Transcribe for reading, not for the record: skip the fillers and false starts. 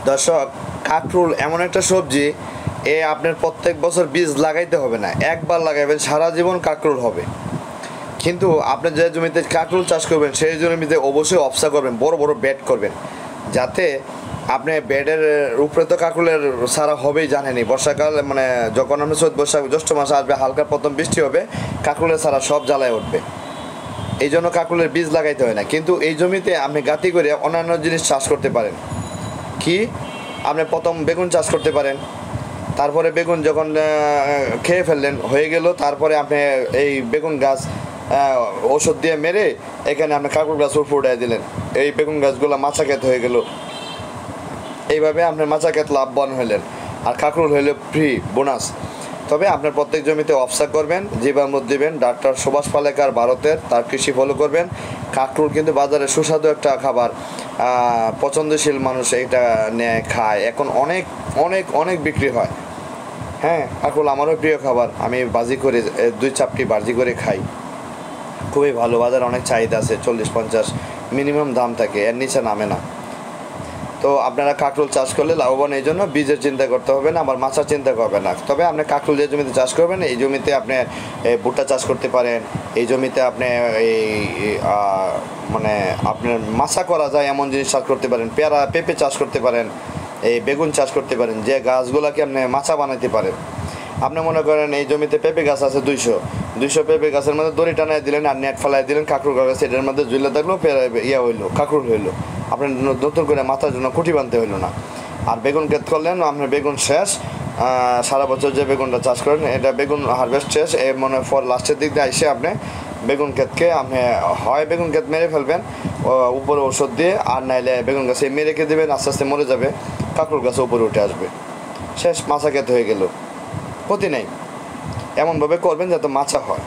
দর্শক, কাঁকরোল এমন একটা সবজি, আপনার প্রত্যেক বছর বীজ লাগাইতে হবে না, একবার লাগাইবেন সারা জীবন কাঁকরোল হবে। কিন্তু আপনি যে জমিতে কাঁকরোল চাষ করবেন সেই জমিতে অবশ্যই অবসা করবেন, বড় বড় বেড করবেন, যাতে আপনি বেডের উপরে তো কাঁকরোলের সারা হবেই, জানেনি বর্ষাকাল মানে যখন আপনি চৈত বৈশাখ জ্যৈষ্ঠ মাসে আসবে, হালকা প্রথম বৃষ্টি হবে, কাঁকরোলের সারা সব জ্বালায় উঠবে। এই জন্য কাঁকরোলের বীজ লাগাইতে হয় না। কিন্তু এই জমিতে আপনি গাঁতি করে অন্যান্য জিনিস চাষ করতে পারেন। কি, আপনি প্রথম বেগুন চাষ করতে পারেন, তারপরে বেগুন যখন খেয়ে ফেললেন হয়ে গেল, তারপরে আপনি এই বেগুন গাছ ওষুধ দিয়ে মেরে এখানে আপনি কাঁকরোল গাছ উপরে উঠাই দিলেন, এই বেগুন গাছগুলো মাছা ক্ষেত হয়ে গেল। এইভাবে আপনার মাছা ক্ষেত লাভবান হইলেন, আর কাঁকরোল হইলে ফ্রি বোনাস। তবে আপনার প্রত্যেক জমিতে অবসা করবেন, জীবামৃত দিবেন, ডাক্তার সুভাষ পালেকার ভারতের তার কৃষি ফলো করবেন। কাঁকরোল কিন্তু বাজারে সুস্বাদু একটা খাবার, পছন্দশীল মানুষ এটা নেয় খায়, এখন অনেক অনেক অনেক বিক্রি হয়। হ্যাঁ, কাঁকরোল আমারও প্রিয় খাবার, আমি ভাজি করে 2 চাপটি ভাজি করে খাই, খুবই ভালো। বাজারে অনেক চাহিদা আছে, 40-50 মিনিমাম দাম থাকে, এর নিচে নামে না। তো আপনারা কাঁকরোল চাষ করলে লাভবান, এই জন্য বীজের চিন্তা করতে হবে না, আবার মাছার চিন্তা করবে না। তবে আপনি কাঁকরোল যে জমিতে চাষ করবেন এই জমিতে আপনি ভুট্টা চাষ করতে পারেন, এই জমিতে আপনি এই মানে আপনার মাছা করা যায় এমন জিনিস চাষ করতে পারেন, পেঁপে চাষ করতে পারেন, এই বেগুন চাষ করতে পারেন, যে গাছগুলোকে আপনি মাছা বানাইতে পারেন। আপনি মনে করেন এই জমিতে পেঁপে গাছ আছে 200 পেঁপে গাছের মধ্যে দড়ি টানাই দিলেন আর নেট ফেলাই দিলেন, কাঁকরোল গাছ এটার মধ্যে ঝুলে থাকলো, হইলো, কাঁকরোল হইলো। আপনার নতুন করে মাথার জন্য খুঁটি বানতে হইলো না। আর বেগুন ক্ষেত করলেন, আপনার বেগুন শেষ, সারা বছর যে বেগুনটা চাষ করেন এটা বেগুন হারভেস্ট শেষ, মনে ফর লাস্টের দিক দিয়ে এসে আপনি বেগুন ক্ষেতকে আপনি হয় বেগুন ক্ষেত মেরে ফেলবেন উপরে ওষুধ দিয়ে, আর নাইলে বেগুন গাছে মেরে রেখে দেবেন, আস্তে আস্তে মরে যাবে, কাঁকরোল গাছে উপরে উঠে আসবে, শেষ, মাছা ক্ষেত হয়ে গেল, ক্ষতি নেই। এমনভাবে করবেন যাতে মাছা হয়।